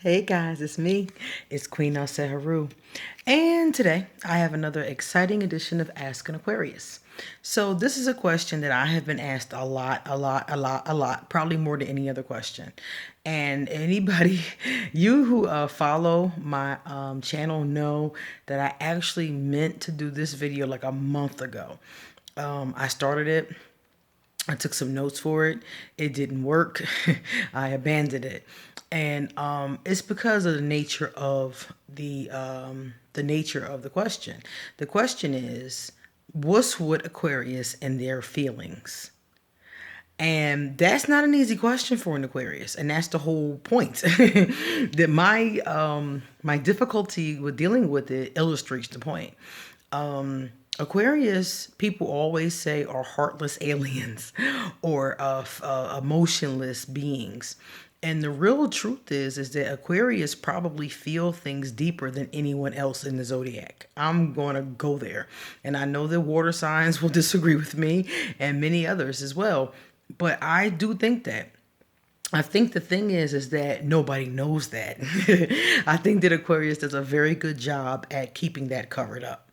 Hey guys, it's me. It's Queen Haru. And today I have another exciting edition of Ask an Aquarius. So this is a question that I have been asked a lot, probably more than any other question. And anybody, you who follow my channel know that I actually meant to do this video like a month ago. I started it. I took some notes for it. It didn't work. I abandoned it, and it's because of the nature of the question. The question is, what's with Aquarius and their feelings? And that's not an easy question for an Aquarius, and that's the whole point. That my difficulty with dealing with it illustrates the point. Aquarius people always say are heartless aliens or emotionless beings. And the real truth is that Aquarius probably feel things deeper than anyone else in the zodiac. I'm going to go there. And I know that water signs will disagree with me and many others as well. But I do think that. I think the thing is that nobody knows that. I think that Aquarius does a very good job at keeping that covered up.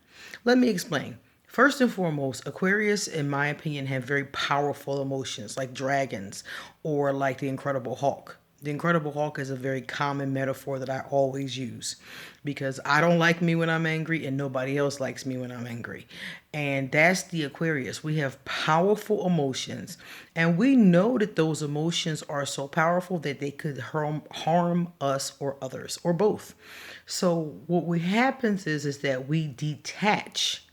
Let me explain. First and foremost, Aquarius, in my opinion, have very powerful emotions like dragons or like the Incredible Hulk. The Incredible Hulk is a very common metaphor that I always use because I don't like me when I'm angry and nobody else likes me when I'm angry. And that's the Aquarius. We have powerful emotions, and we know that those emotions are so powerful that they could harm us or others or both. So what happens is that we detach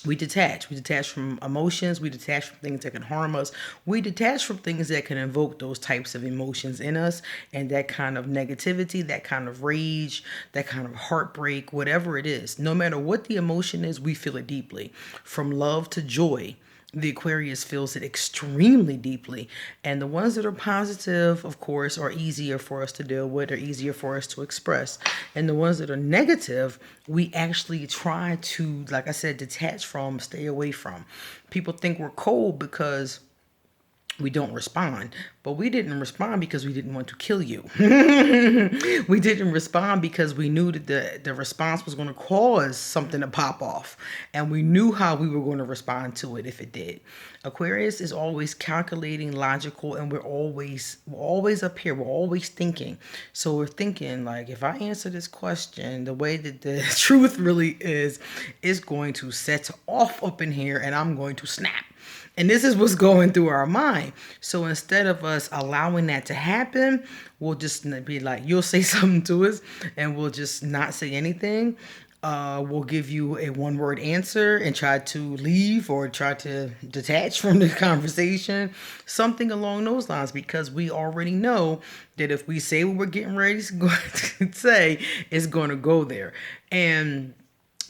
from emotions, we detach from things that can harm us, we detach from things that can invoke those types of emotions in us, and that kind of negativity, that kind of rage, that kind of heartbreak, whatever it is, no matter what the emotion is, we feel it deeply. From love to joy, the Aquarius feels it extremely deeply. And the ones that are positive, of course, are easier for us to deal with, are easier for us to express. And the ones that are negative, we actually try to, like I said, detach from, stay away from. People think we're cold because we don't respond, but we didn't respond because we didn't want to kill you. We didn't respond because we knew that the response was going to cause something to pop off, and we knew how we were going to respond to it if it did. Aquarius is always calculating, logical, and we're always up here, we're always thinking. So we're thinking like, if I answer this question the way that the truth really is going to set off up in here and I'm going to snap. And this is what's going through our mind. So instead of us allowing that to happen, we'll just be like, you'll say something to us and we'll just not say anything. We'll give you a one word answer and try to leave or try to detach from the conversation, something along those lines, because we already know that if we say what we're getting ready to say, it's going to go there. And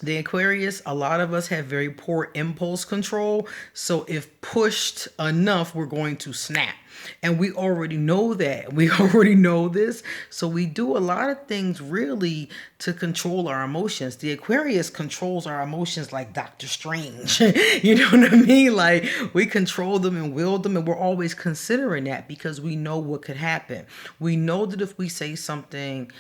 the Aquarius, a lot of us have very poor impulse control. So if pushed enough, we're going to snap. And we already know that. We already know this. So we do a lot of things really to control our emotions. The Aquarius controls our emotions like Doctor Strange. You know what I mean? Like we control them and wield them, and we're always considering that because we know what could happen. We know that if we say something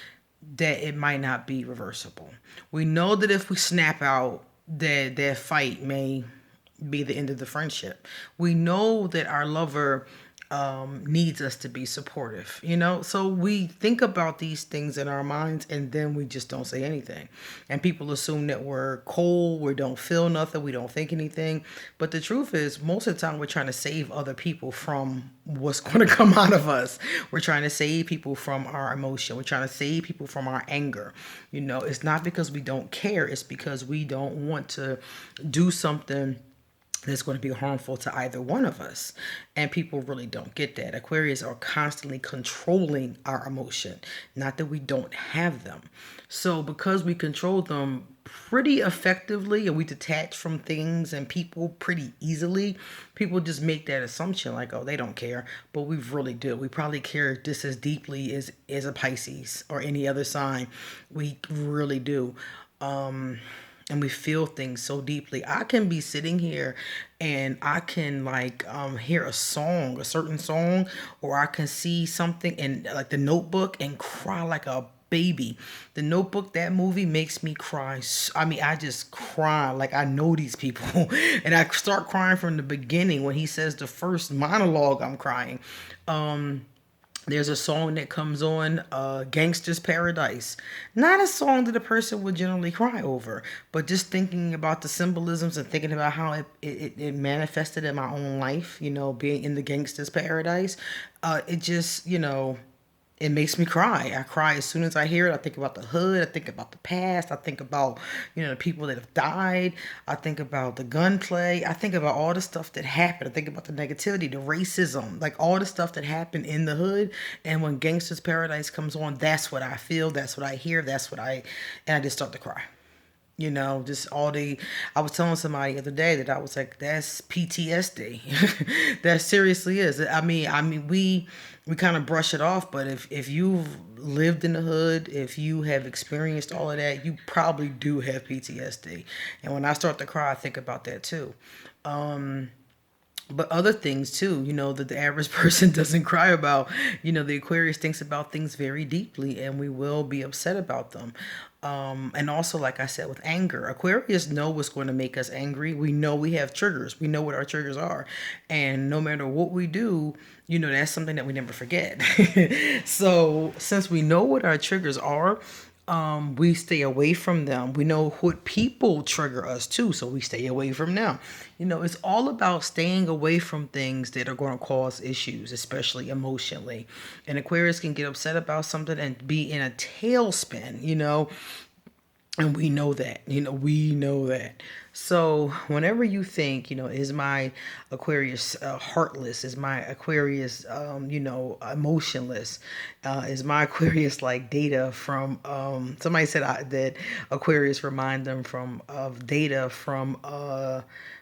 that it might not be reversible. We know that if we snap out, that fight may be the end of the friendship. We know that our lover needs us to be supportive, So we think about these things in our minds and then we just don't say anything. And people assume that we're cold, we don't feel nothing, we don't think anything. But the truth is, most of the time, we're trying to save other people from what's going to come out of us. We're trying to save people from our emotion. We're trying to save people from our anger. It's not because we don't care, it's because we don't want to do something that's going to be harmful to either one of us. And people really don't get that. Aquarius are constantly controlling our emotion, not that we don't have them. So because we control them pretty effectively and we detach from things and people pretty easily, people just make that assumption like, oh, they don't care. But we really do. We probably care just as deeply as a Pisces or any other sign. We really do. and we feel things so deeply. I can be sitting here and I can like hear a song, a certain song, or I can see something in like The Notebook and cry like a baby. The Notebook, that movie makes me cry. I mean, I just cry like I know these people, and I start crying from the beginning when he says the first monologue. I'm crying. There's a song that comes on, Gangsta's Paradise. Not a song that a person would generally cry over, but just thinking about the symbolisms and thinking about how it manifested in my own life, being in the Gangsta's Paradise. It just, it makes me cry. I cry as soon as I hear it. I think about the hood. I think about the past. I think about, the people that have died. I think about the gunplay. I think about all the stuff that happened. I think about the negativity, the racism, like all the stuff that happened in the hood. And when Gangster's Paradise comes on, that's what I feel. That's what I hear. And I just start to cry. Just all the. I was telling somebody the other day that I was like, that's PTSD. That seriously is. I mean, we kind of brush it off, but if you've lived in the hood, if you have experienced all of that, you probably do have PTSD. And when I start to cry, I think about that too. But other things too, that the average person doesn't cry about. The Aquarius thinks about things very deeply, and we will be upset about them. And also, like I said, with anger, Aquarius know what's going to make us angry. We know we have triggers. We know what our triggers are, and no matter what we do, that's something that we never forget. So since we know what our triggers are, we stay away from them. We know what people trigger us too, so we stay away from them. It's all about staying away from things that are going to cause issues, especially emotionally. And Aquarius can get upset about something and be in a tailspin, and we know that. We know that. So whenever you think, is my Aquarius heartless? Is my Aquarius, emotionless? Is my Aquarius like Data from? Somebody said that Aquarius remind them from of Data from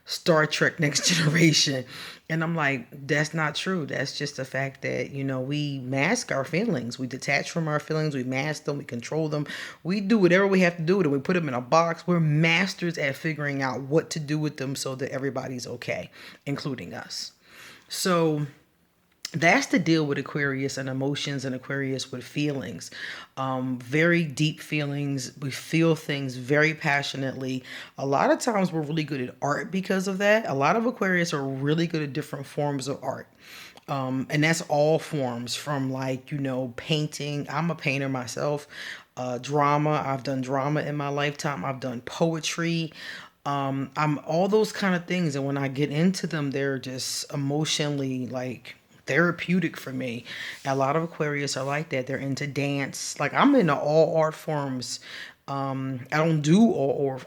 Star Trek Next Generation. And I'm like, that's not true. That's just the fact that, we mask our feelings. We detach from our feelings. We mask them. We control them. We do whatever we have to do with them. We put them in a box. We're masters at figuring out what to do with them so that everybody's okay, including us. So that's the deal with Aquarius and emotions, and Aquarius with feelings. Very deep feelings. We feel things very passionately. A lot of times we're really good at art because of that. A lot of Aquarius are really good at different forms of art. And that's all forms from like, painting. I'm a painter myself. Drama. I've done drama in my lifetime. I've done poetry. I'm all those kind of things. And when I get into them, they're just emotionally like therapeutic for me. And a lot of Aquarius are like that. They're into dance. Like I'm into all art forms. I don't do all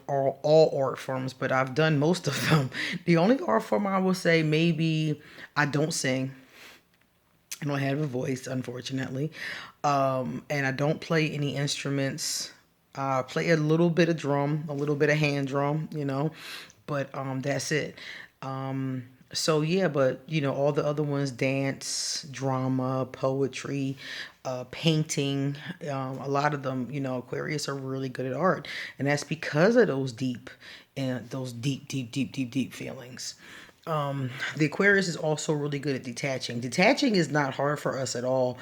art forms, but I've done most of them. The only art form I will say maybe I don't sing. I don't have a voice, unfortunately. And I don't play any instruments. I play a little bit of drum, a little bit of hand drum, but that's it. So yeah, but all the other ones, dance, drama, poetry, painting, a lot of them, Aquarius are really good at art, and that's because of those deep and those deep, deep, deep, deep, deep feelings. The Aquarius is also really good at detaching. Detaching is not hard for us at all.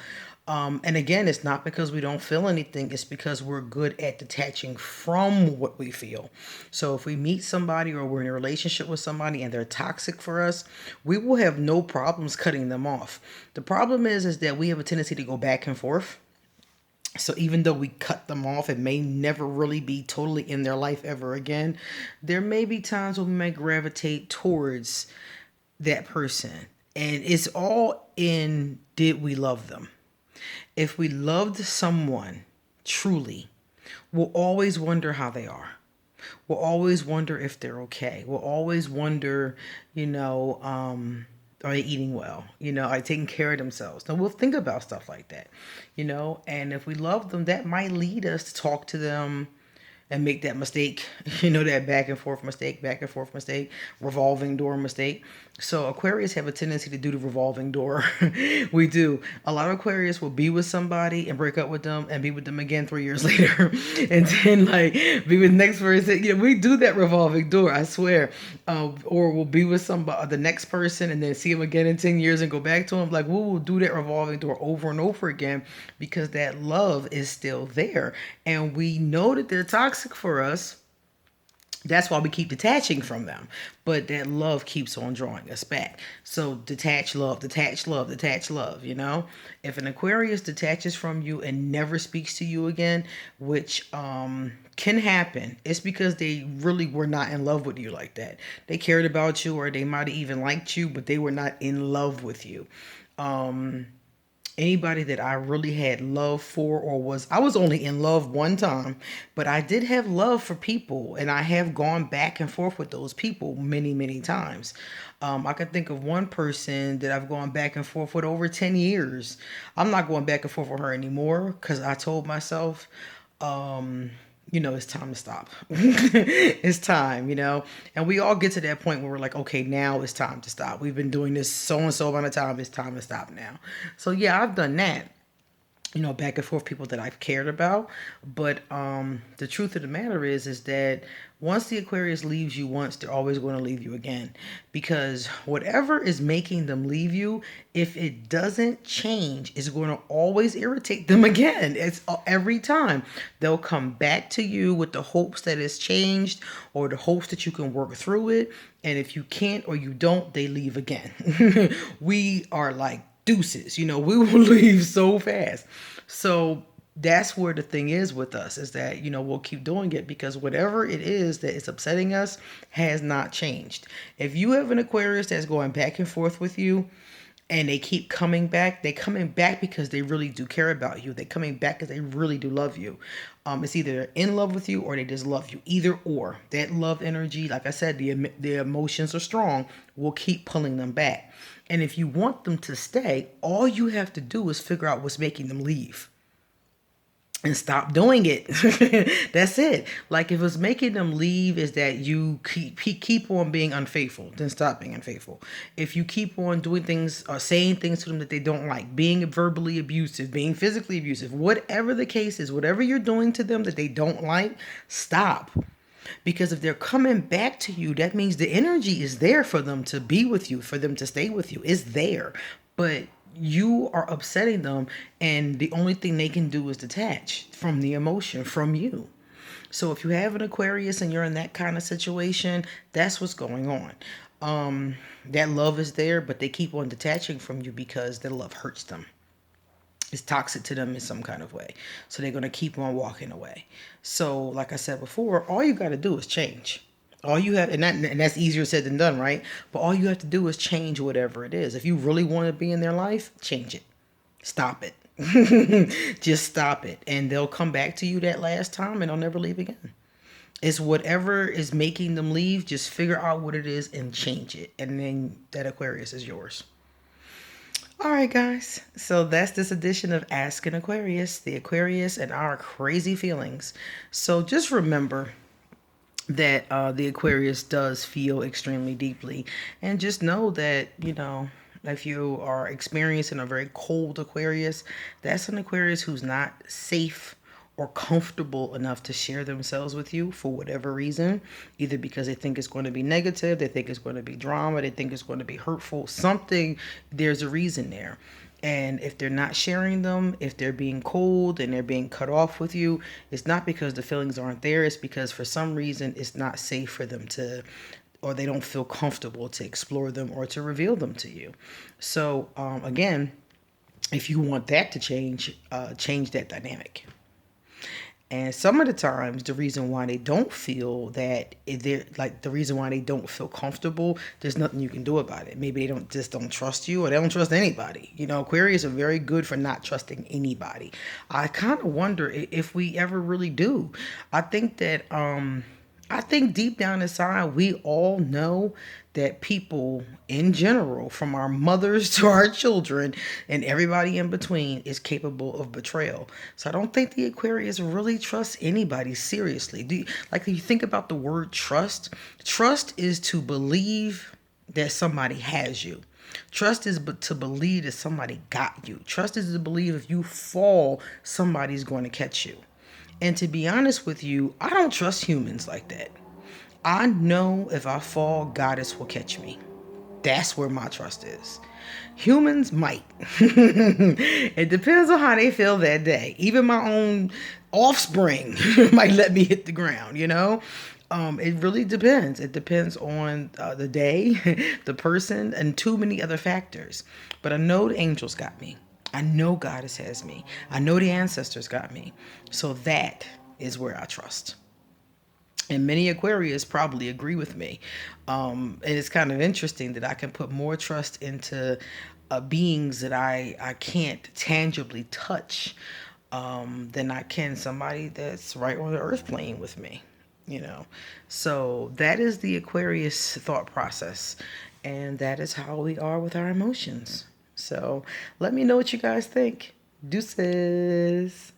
And again, it's not because we don't feel anything, it's because we're good at detaching from what we feel. So if we meet somebody or we're in a relationship with somebody and they're toxic for us, we will have no problems cutting them off. The problem is that we have a tendency to go back and forth. So even though we cut them off, it may never really be totally in their life ever again. There may be times when we may gravitate towards that person. And it's all in, did we love them? If we loved someone truly, we'll always wonder how they are. We'll always wonder if they're okay. We'll always wonder, are they eating well? Are they taking care of themselves? Now we'll think about stuff like that, and if we love them, that might lead us to talk to them and make that mistake, that back and forth mistake, revolving door mistake. So Aquarius have a tendency to do the revolving door. We do. A lot of Aquarius will be with somebody and break up with them and be with them again 3 years later. And then like be with the next person. We do that revolving door, I swear. Or we'll be with somebody, the next person, and then see them again in 10 years and go back to them. Like we will do that revolving door over and over again because that love is still there. And we know that they're toxic for us. That's why we keep detaching from them. But that love keeps on drawing us back. So detach love, detach love, detach love, If an Aquarius detaches from you and never speaks to you again, which can happen, it's because they really were not in love with you like that. They cared about you, or they might have even liked you, but they were not in love with you. Anybody that I really had love for, I was only in love one time, but I did have love for people, and I have gone back and forth with those people many, many times. I can think of one person that I've gone back and forth with over 10 years. I'm not going back and forth with her anymore because I told myself, it's time to stop. It's time, and we all get to that point where we're like, okay, now it's time to stop. We've been doing this so and so amount of time. It's time to stop now. So yeah, I've done that. Back and forth people that I've cared about. But the truth of the matter is that once the Aquarius leaves you once, they're always going to leave you again. Because whatever is making them leave you, if it doesn't change, it's going to always irritate them again. It's every time. They'll come back to you with the hopes that it's changed or the hopes that you can work through it. And if you can't or you don't, they leave again. We are like deuces, we will leave so fast. So that's where the thing is with us, is that we'll keep doing it because whatever it is that is upsetting us has not changed. If you have an Aquarius that's going back and forth with you and they keep coming back, they're coming back because they really do care about you. They're coming back because they really do love you. It's either they're in love with you or they just love you. Either or. That love energy, like I said, the emotions are strong, will keep pulling them back. And if you want them to stay, all you have to do is figure out what's making them leave. And stop doing it. That's it. Like if it's making them leave is that you keep on being unfaithful, then stop being unfaithful. If you keep on doing things or saying things to them that they don't like, being verbally abusive, being physically abusive, whatever the case is, whatever you're doing to them that they don't like, stop. Because if they're coming back to you, that means the energy is there for them to be with you, for them to stay with you. It's there. But you are upsetting them, and the only thing they can do is detach from the emotion from you. So if you have an Aquarius and you're in that kind of situation, that's what's going on. That love is there, but they keep on detaching from you because their love hurts them. It's toxic to them in some kind of way. So they're going to keep on walking away. So like I said before, all you got to do is change. All you have, and that's easier said than done, right? But all you have to do is change whatever it is. If you really want to be in their life, change it. Stop it. Just stop it. And they'll come back to you that last time and they'll never leave again. It's whatever is making them leave, just figure out what it is and change it. And then that Aquarius is yours. All right, guys. So that's this edition of Ask an Aquarius, the Aquarius and our crazy feelings. So just remember that the Aquarius does feel extremely deeply. And just know that, if you are experiencing a very cold Aquarius, that's an Aquarius who's not safe or comfortable enough to share themselves with you for whatever reason, either because they think it's going to be negative, they think it's going to be drama, they think it's going to be hurtful, something, there's a reason there. And if they're not sharing them, if they're being cold and they're being cut off with you, it's not because the feelings aren't there. It's because for some reason it's not safe for them to, or they don't feel comfortable to explore them or to reveal them to you. So again, if you want that to change, change that dynamic. And some of the times, the reason why they don't feel that they're like the reason why they don't feel comfortable, there's nothing you can do about it. Maybe they don't trust you, or they don't trust anybody. Aquarius are very good for not trusting anybody. I kind of wonder if we ever really do. I think that I think deep down inside, we all know that people in general, from our mothers to our children and everybody in between, is capable of betrayal. So I don't think the Aquarius really trusts anybody seriously. Like, if you think about the word trust, trust is to believe that somebody has you. Trust is to believe that somebody got you. Trust is to believe if you fall, somebody's going to catch you. And to be honest with you, I don't trust humans like that. I know if I fall, Goddess will catch me. That's where my trust is. Humans might. It depends on how they feel that day. Even my own offspring might let me hit the ground, you know? It really depends. It depends on the day, the person, and too many other factors. But I know the angels got me. I know Goddess has me. I know the ancestors got me. So that is where I trust. And many Aquarius probably agree with me. And it's kind of interesting that I can put more trust into beings that I can't tangibly touch than I can somebody that's right on the earth plane with me. You know, so that is the Aquarius thought process, and that is how we are with our emotions. So let me know what you guys think. Deuces.